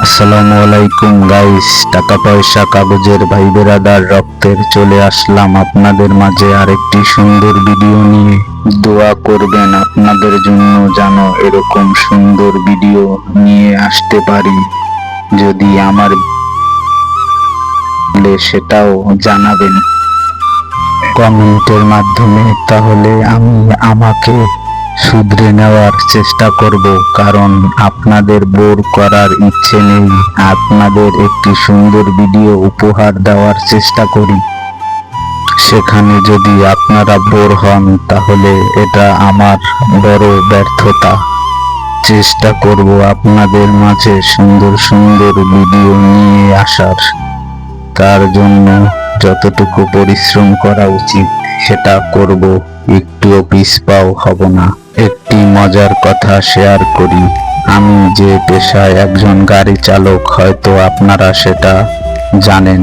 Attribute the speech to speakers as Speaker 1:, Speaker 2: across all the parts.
Speaker 1: আসসালামু আলাইকুম গাইস, টাকা পয়সা কাগজের ভাই বেরাদার রক্তের চলে আসলাম আপনাদের মাঝে আরেকটি সুন্দর ভিডিও নিয়ে। দোয়া করবেন আপনাদের জন্য যেন এরকম সুন্দর ভিডিও নিয়ে আসতে পারি। যদি আমার সেটাও জানাবেন কমেন্টের মাধ্যমে, তাহলে আমি আমাকে শুধরে নেওয়ার চেষ্টা করব। কারণ আপনাদের বোর করার ইচ্ছে নেই, আপনাদের একটি সুন্দর ভিডিও উপহার দেওয়ার চেষ্টা করি। সেখানে যদি আপনারা বোর হন তাহলে এটা আমার বড় ব্যর্থতা। চেষ্টা করব আপনাদের মাঝে সুন্দর সুন্দর ভিডিও নিয়ে আসার। তার জন্য যতটুকু পরিশ্রম করা উচিত সেটা করব, একটুও পিছপাও হব না। একটি মজার কথা শেয়ার করি। আমি যে পেশায় একজন গাড়ি চালক, হয়তো আপনারা সেটা জানেন,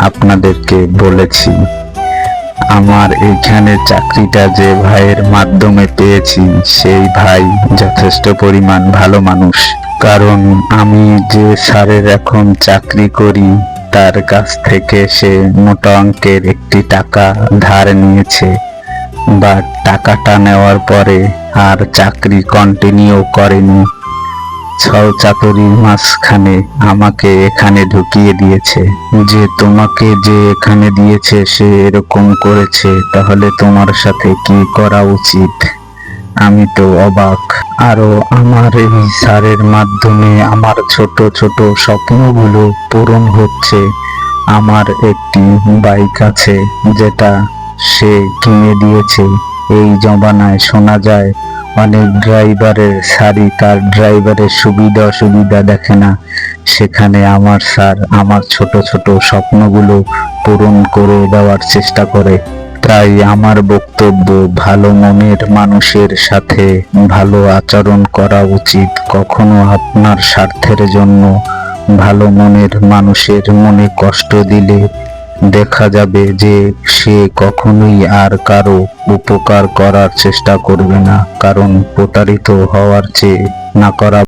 Speaker 1: আপনাদেরকে বলেছি। আমার এইখানে চাকরিটা যে ভাইয়ের মাধ্যমে পেয়েছি, সেই ভাই যথেষ্ট পরিমাণ ভালো মানুষ। কারণ আমি যে স্যারের এখন চাকরি করি, তার কাছ থেকে সে মোটা অঙ্কের একটি টাকা ধার নিয়েছে, বা টাকাটা নেওয়ার পরে আর চাকরি কন্টিনিউ করেনি। ছল চাতুরির মাঝখানে আমাকে এখানে ঢুকিয়ে দিয়েছে, যে তোমাকে যে এখানে দিয়েছে সে এরকম করেছে, তাহলে তোমার সাথে কি করা উচিত। আমি তো অবাক। আরো আমার এই স্যারের মাধ্যমে আমার ছোট ছোট স্বপ্নগুলো পূরণ হচ্ছে। আমার একটি বাইক আছে, যেটা সে কিনে দিয়েছে। এই জমানায় শোনা যায় অনেক ড্রাইভারের সারি তার ড্রাইভারের সুবিধা অসুবিধা দেখে না, সেখানে আমার স্যার আমার ছোট ছোট স্বপ্নগুলো পূরণ করে দেওয়ার চেষ্টা করে। তাই আমার বক্তব্য, ভালো মনের মানুষের সাথে ভালো আচরণ করা উচিত। কখনো আপনার স্বার্থের জন্য ভালো মনের মানুষের মনে কষ্ট দিলে দেখা যাবে যে সে কখনোই আর কারো উপকার করার চেষ্টা করবে না। কারণ প্রতারিত হওয়ার চেয়ে না করা